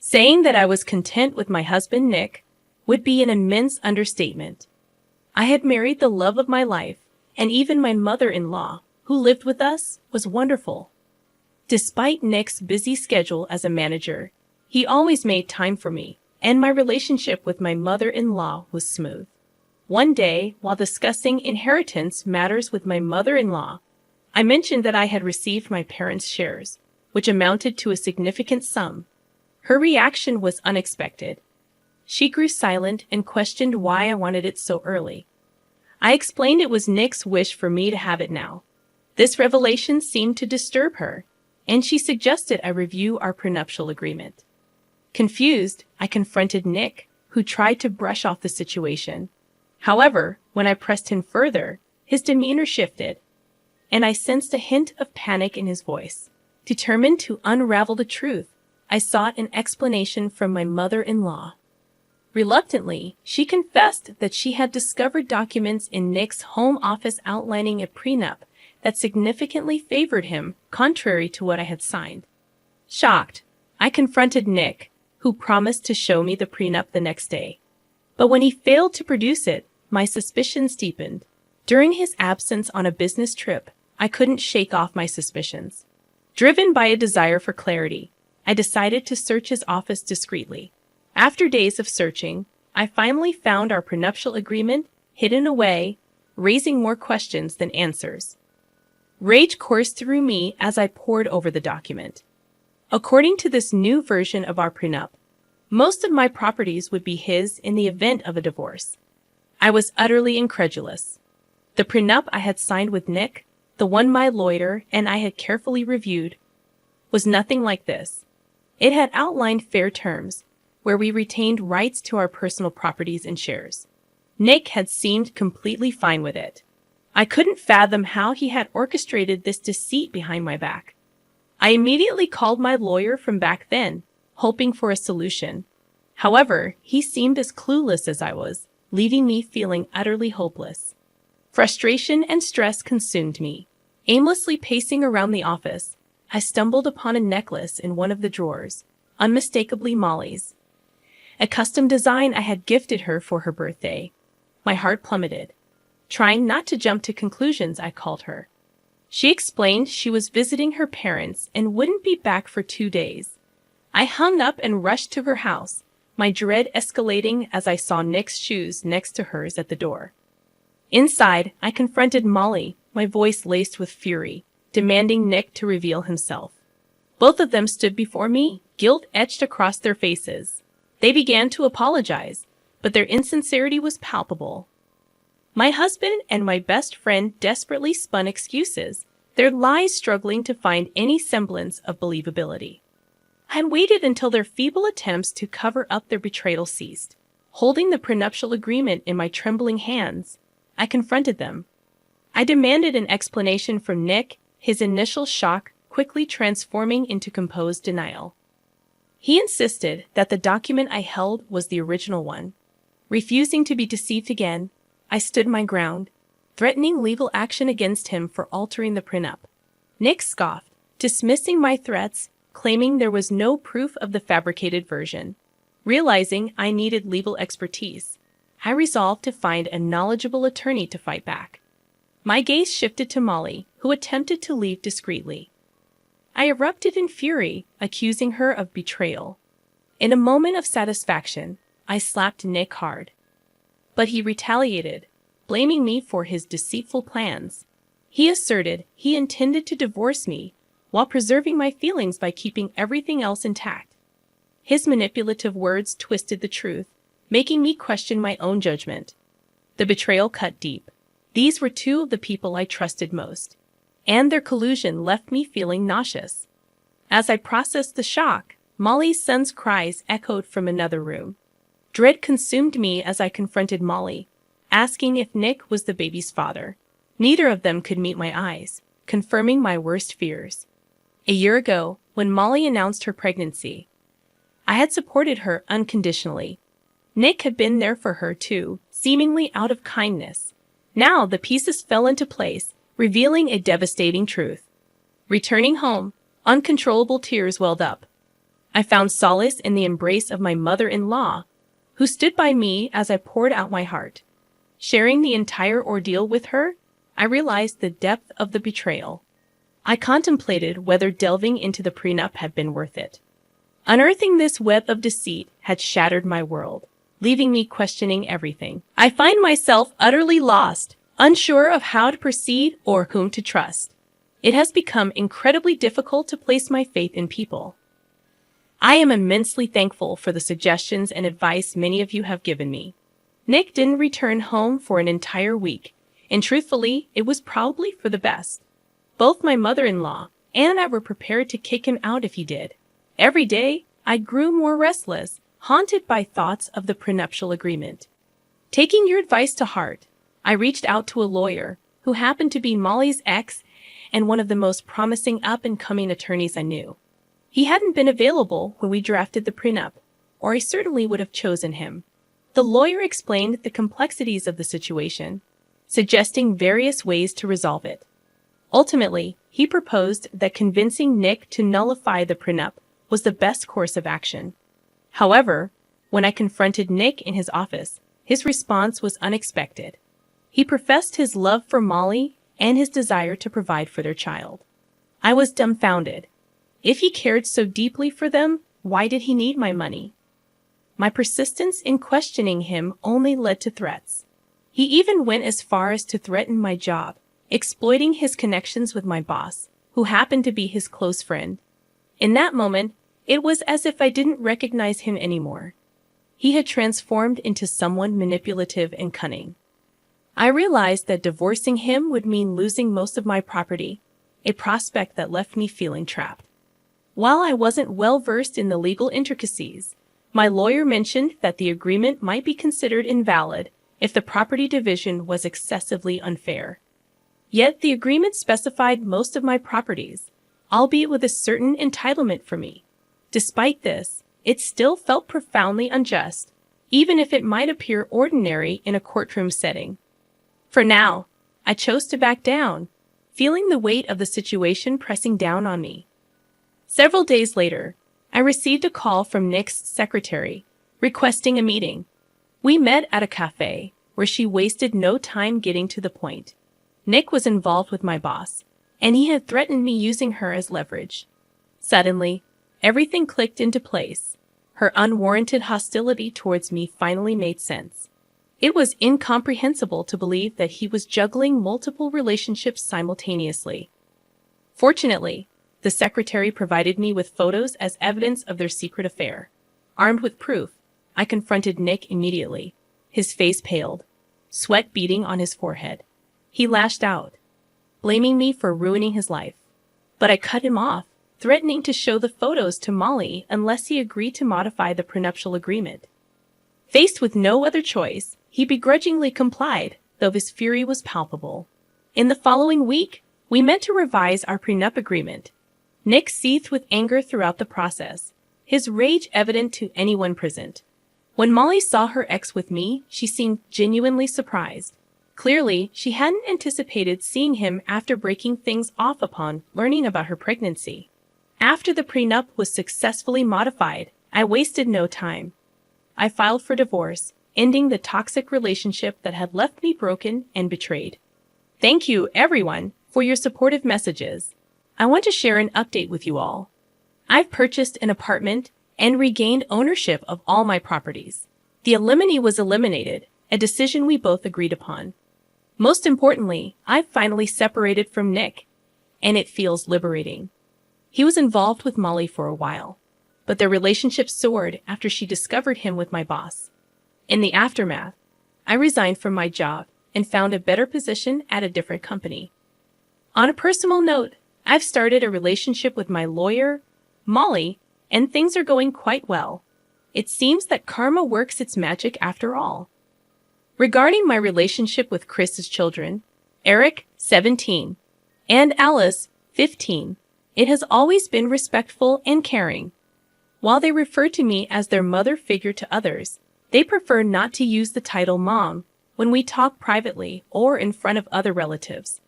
Saying that I was content with my husband, Nick, would be an immense understatement. I had married the love of my life, and even my mother-in-law, who lived with us, was wonderful. Despite Nick's busy schedule as a manager, he always made time for me, and my relationship with my mother-in-law was smooth. One day, while discussing inheritance matters with my mother-in-law, I mentioned that I had received my parents' shares, which amounted to a significant sum. Her reaction was unexpected. She grew silent and questioned why I wanted it so early. I explained it was Nick's wish for me to have it now. This revelation seemed to disturb her, and she suggested I review our prenuptial agreement. Confused, I confronted Nick, who tried to brush off the situation. However, when I pressed him further, his demeanor shifted, and I sensed a hint of panic in his voice. Determined to unravel the truth, I sought an explanation from my mother-in-law. Reluctantly, she confessed that she had discovered documents in Nick's home office outlining a prenup that significantly favored him, contrary to what I had signed. Shocked, I confronted Nick, who promised to show me the prenup the next day. But when he failed to produce it, my suspicions deepened. During his absence on a business trip, I couldn't shake off my suspicions. Driven by a desire for clarity, I decided to search his office discreetly. After days of searching, I finally found our prenuptial agreement hidden away, raising more questions than answers. Rage coursed through me as I pored over the document. According to this new version of our prenup, most of my properties would be his in the event of a divorce. I was utterly incredulous. The prenup I had signed with Nick, the one my lawyer and I had carefully reviewed, was nothing like this. It had outlined fair terms, where we retained rights to our personal properties and shares. Nick had seemed completely fine with it. I couldn't fathom how he had orchestrated this deceit behind my back. I immediately called my lawyer from back then, hoping for a solution. However, he seemed as clueless as I was, leaving me feeling utterly hopeless. Frustration and stress consumed me. Aimlessly pacing around the office, I stumbled upon a necklace in one of the drawers, unmistakably Molly's. A custom design I had gifted her for her birthday. My heart plummeted. Trying not to jump to conclusions, I called her. She explained she was visiting her parents and wouldn't be back for 2 days. I hung up and rushed to her house, my dread escalating as I saw Nick's shoes next to hers at the door. Inside, I confronted Molly, my voice laced with fury, demanding Nick to reveal himself. Both of them stood before me, guilt etched across their faces. They began to apologize, but their insincerity was palpable. My husband and my best friend desperately spun excuses, their lies struggling to find any semblance of believability. I had waited until their feeble attempts to cover up their betrayal ceased. Holding the prenuptial agreement in my trembling hands, I confronted them. I demanded an explanation from Nick, his initial shock quickly transforming into composed denial. He insisted that the document I held was the original one. Refusing to be deceived again, I stood my ground, threatening legal action against him for altering the prenup. Nick scoffed, dismissing my threats, claiming there was no proof of the fabricated version. Realizing I needed legal expertise, I resolved to find a knowledgeable attorney to fight back. My gaze shifted to Molly, who attempted to leave discreetly. I erupted in fury, accusing her of betrayal. In a moment of satisfaction, I slapped Nick hard. But he retaliated, blaming me for his deceitful plans. He asserted he intended to divorce me while preserving my feelings by keeping everything else intact. His manipulative words twisted the truth, making me question my own judgment. The betrayal cut deep. These were two of the people I trusted most, and their collusion left me feeling nauseous. As I processed the shock, Molly's son's cries echoed from another room. Dread consumed me as I confronted Molly, asking if Nick was the baby's father. Neither of them could meet my eyes, confirming my worst fears. A year ago, when Molly announced her pregnancy, I had supported her unconditionally. Nick had been there for her too, seemingly out of kindness. Now the pieces fell into place, revealing a devastating truth. Returning home, uncontrollable tears welled up. I found solace in the embrace of my mother-in-law, who stood by me as I poured out my heart. Sharing the entire ordeal with her, I realized the depth of the betrayal. I contemplated whether delving into the prenup had been worth it. Unearthing this web of deceit had shattered my world, leaving me questioning everything. I find myself utterly lost, unsure of how to proceed or whom to trust. It has become incredibly difficult to place my faith in people. I am immensely thankful for the suggestions and advice many of you have given me. Nick didn't return home for an entire week, and truthfully, it was probably for the best. Both my mother-in-law and I were prepared to kick him out if he did. Every day, I grew more restless, haunted by thoughts of the prenuptial agreement. Taking your advice to heart, I reached out to a lawyer who happened to be Molly's ex and one of the most promising up-and-coming attorneys I knew. He hadn't been available when we drafted the prenup, or I certainly would have chosen him. The lawyer explained the complexities of the situation, suggesting various ways to resolve it. Ultimately, he proposed that convincing Nick to nullify the prenup was the best course of action. However, when I confronted Nick in his office, his response was unexpected. He professed his love for Molly and his desire to provide for their child. I was dumbfounded. If he cared so deeply for them, why did he need my money? My persistence in questioning him only led to threats. He even went as far as to threaten my job, exploiting his connections with my boss, who happened to be his close friend. In that moment, it was as if I didn't recognize him anymore. He had transformed into someone manipulative and cunning. I realized that divorcing him would mean losing most of my property, a prospect that left me feeling trapped. While I wasn't well-versed in the legal intricacies, my lawyer mentioned that the agreement might be considered invalid if the property division was excessively unfair. Yet the agreement specified most of my properties, albeit with a certain entitlement for me. Despite this, it still felt profoundly unjust, even if it might appear ordinary in a courtroom setting. For now, I chose to back down, feeling the weight of the situation pressing down on me. Several days later, I received a call from Nick's secretary, requesting a meeting. We met at a cafe, where she wasted no time getting to the point. Nick was involved with my boss, and he had threatened me using her as leverage. Suddenly, everything clicked into place. Her unwarranted hostility towards me finally made sense. It was incomprehensible to believe that he was juggling multiple relationships simultaneously. Fortunately, the secretary provided me with photos as evidence of their secret affair. Armed with proof, I confronted Nick immediately. His face paled, sweat beading on his forehead. He lashed out, blaming me for ruining his life. But I cut him off, threatening to show the photos to Molly unless he agreed to modify the prenuptial agreement. Faced with no other choice, he begrudgingly complied, though his fury was palpable. In the following week, we met to revise our prenup agreement. Nick seethed with anger throughout the process, his rage evident to anyone present. When Molly saw her ex with me, she seemed genuinely surprised. Clearly, she hadn't anticipated seeing him after breaking things off upon learning about her pregnancy. After the prenup was successfully modified, I wasted no time. I filed for divorce, ending the toxic relationship that had left me broken and betrayed. Thank you, everyone, for your supportive messages. I want to share an update with you all. I've purchased an apartment and regained ownership of all my properties. The alimony was eliminated, a decision we both agreed upon. Most importantly, I've finally separated from Nick, and it feels liberating. He was involved with Molly for a while, but their relationship soared after she discovered him with my boss. In the aftermath, I resigned from my job and found a better position at a different company. On a personal note, I've started a relationship with my lawyer, Molly, and things are going quite well. It seems that karma works its magic after all. Regarding my relationship with Chris's children, Eric, 17, and Alice, 15, it has always been respectful and caring. While they refer to me as their mother figure to others, they prefer not to use the title mom when we talk privately or in front of other relatives.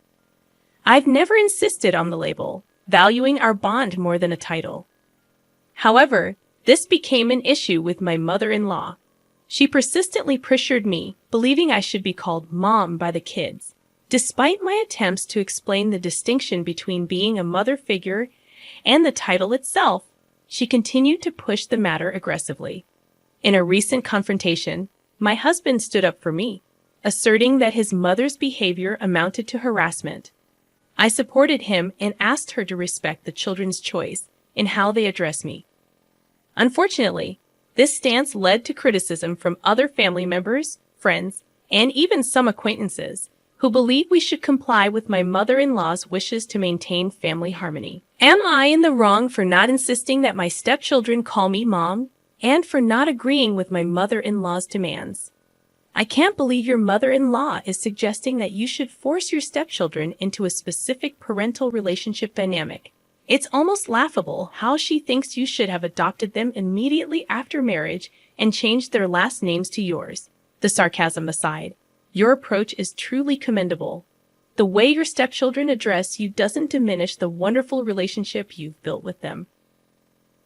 I've never insisted on the label, valuing our bond more than a title. However, this became an issue with my mother-in-law. She persistently pressured me, believing I should be called Mom by the kids. Despite my attempts to explain the distinction between being a mother figure and the title itself, she continued to push the matter aggressively. In a recent confrontation, my husband stood up for me, asserting that his mother's behavior amounted to harassment. I supported him and asked her to respect the children's choice in how they address me. Unfortunately, this stance led to criticism from other family members, friends, and even some acquaintances who believe we should comply with my mother-in-law's wishes to maintain family harmony. Am I in the wrong for not insisting that my stepchildren call me Mom, and for not agreeing with my mother-in-law's demands? I can't believe your mother-in-law is suggesting that you should force your stepchildren into a specific parental relationship dynamic. It's almost laughable how she thinks you should have adopted them immediately after marriage and changed their last names to yours. The sarcasm aside, your approach is truly commendable. The way your stepchildren address you doesn't diminish the wonderful relationship you've built with them.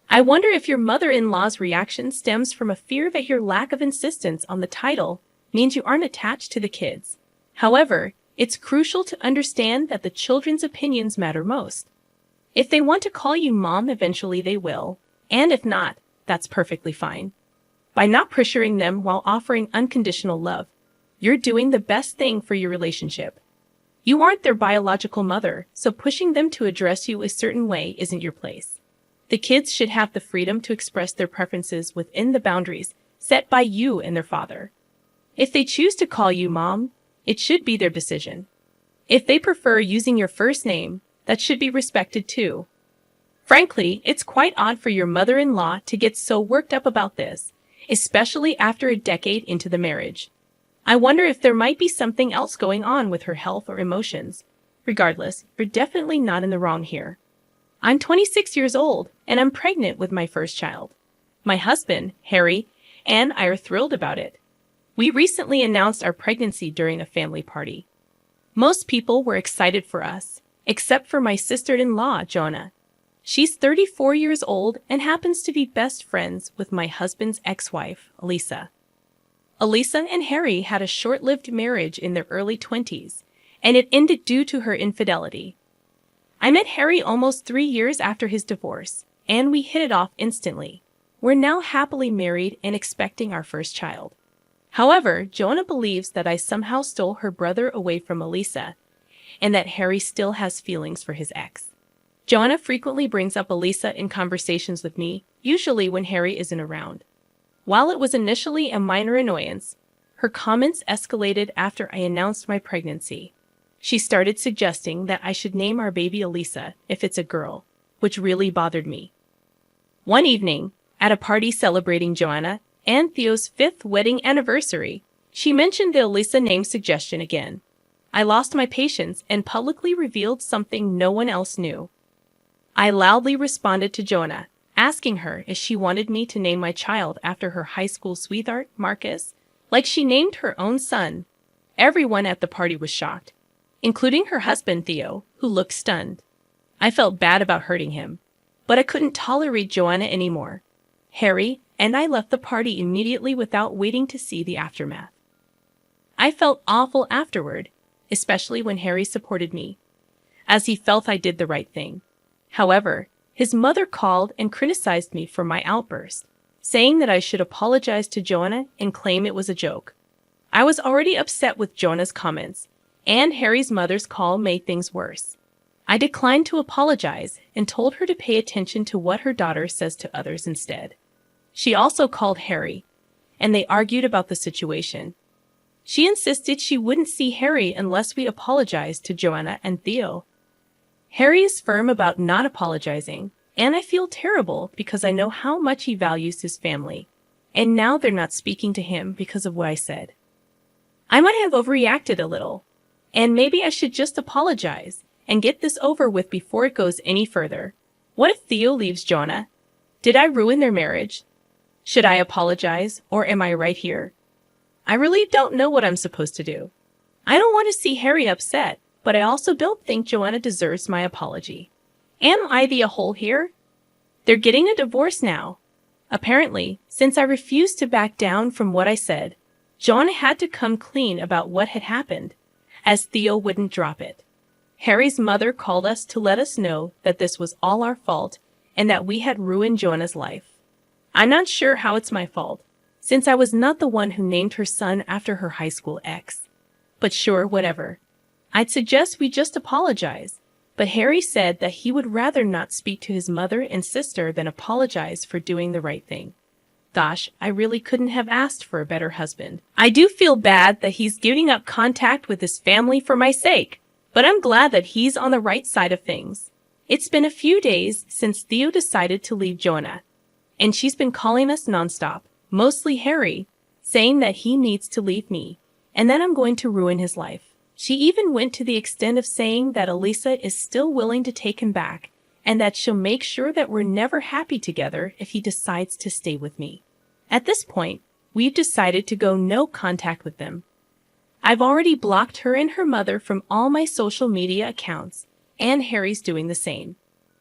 I wonder if your mother-in-law's reaction stems from a fear that your lack of insistence on the title means you aren't attached to the kids. However, it's crucial to understand that the children's opinions matter most. If they want to call you Mom, eventually they will, and if not, that's perfectly fine. By not pressuring them while offering unconditional love, you're doing the best thing for your relationship. You aren't their biological mother, so pushing them to address you a certain way isn't your place. The kids should have the freedom to express their preferences within the boundaries set by you and their father. If they choose to call you Mom, it should be their decision. If they prefer using your first name, that should be respected too. Frankly, it's quite odd for your mother-in-law to get so worked up about this, especially after a decade into the marriage. I wonder if there might be something else going on with her health or emotions. Regardless, you're definitely not in the wrong here. I'm 26 years old, and I'm pregnant with my first child. My husband, Harry, and I are thrilled about it. We recently announced our pregnancy during a family party. Most people were excited for us, except for my sister-in-law, Jonah. She's 34 years old and happens to be best friends with my husband's ex-wife, Elisa. Elisa and Harry had a short-lived marriage in their early 20s, and it ended due to her infidelity. I met Harry almost 3 years after his divorce, and we hit it off instantly. We're now happily married and expecting our first child. However, Jonah believes that I somehow stole her brother away from Elisa, and that Harry still has feelings for his ex. Jonah frequently brings up Elisa in conversations with me, usually when Harry isn't around. While it was initially a minor annoyance, her comments escalated after I announced my pregnancy. She started suggesting that I should name our baby Elisa if it's a girl, which really bothered me. One evening, at a party celebrating Joanna and Theo's 5th wedding anniversary, she mentioned the Elisa name suggestion again. I lost my patience and publicly revealed something no one else knew. I loudly responded to Jonah, asking her if she wanted me to name my child after her high school sweetheart, Marcus, like she named her own son. Everyone at the party was shocked, including her husband, Theo, who looked stunned. I felt bad about hurting him, but I couldn't tolerate Joanna anymore. Harry and I left the party immediately without waiting to see the aftermath. I felt awful afterward, especially when Harry supported me, as he felt I did the right thing. However, his mother called and criticized me for my outburst, saying that I should apologize to Jonah and claim it was a joke. I was already upset with Jonah's comments, and Harry's mother's call made things worse. I declined to apologize and told her to pay attention to what her daughter says to others instead. She also called Harry, and they argued about the situation. She insisted she wouldn't see Harry unless we apologized to Joanna and Theo. Harry is firm about not apologizing, and I feel terrible because I know how much he values his family, and now they're not speaking to him because of what I said. I might have overreacted a little, and maybe I should just apologize and get this over with before it goes any further. What if Theo leaves Jonah? Did I ruin their marriage? Should I apologize, or am I right here? I really don't know what I'm supposed to do. I don't want to see Harry upset, but I also don't think Joanna deserves my apology. Am I the a-hole here? They're getting a divorce now. Apparently, since I refused to back down from what I said, John had to come clean about what had happened, as Theo wouldn't drop it. Harry's mother called us to let us know that this was all our fault and that we had ruined Jonah's life. I'm not sure how it's my fault, since I was not the one who named her son after her high school ex. But sure, whatever. I'd suggest we just apologize, but Harry said that he would rather not speak to his mother and sister than apologize for doing the right thing. Gosh, I really couldn't have asked for a better husband. I do feel bad that he's giving up contact with his family for my sake, but I'm glad that he's on the right side of things. It's been a few days since Theo decided to leave Jonah, and she's been calling us nonstop, mostly Harry, saying that he needs to leave me, and that I'm going to ruin his life. She even went to the extent of saying that Elisa is still willing to take him back, and that she'll make sure that we're never happy together if he decides to stay with me. At this point, we've decided to go no contact with them. I've already blocked her and her mother from all my social media accounts, and Harry's doing the same.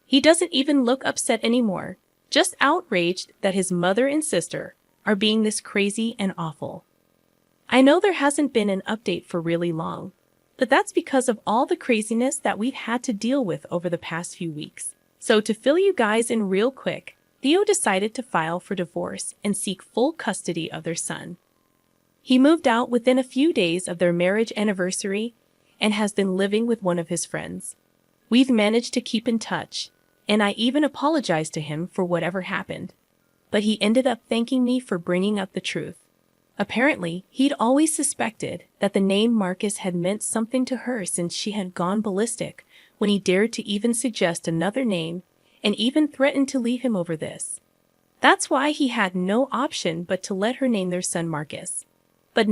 He doesn't even look upset anymore, just outraged that his mother and sister are being this crazy and awful. I know there hasn't been an update for really long, but that's because of all the craziness that we've had to deal with over the past few weeks. So to fill you guys in real quick, Theo decided to file for divorce and seek full custody of their son. He moved out within a few days of their marriage anniversary and has been living with one of his friends. We've managed to keep in touch, and I even apologized to him for whatever happened. But he ended up thanking me for bringing up the truth. Apparently, he'd always suspected that the name Marcus had meant something to her since she had gone ballistic when he dared to even suggest another name and even threatened to leave him over this. That's why he had no option but to let her name their son Marcus. But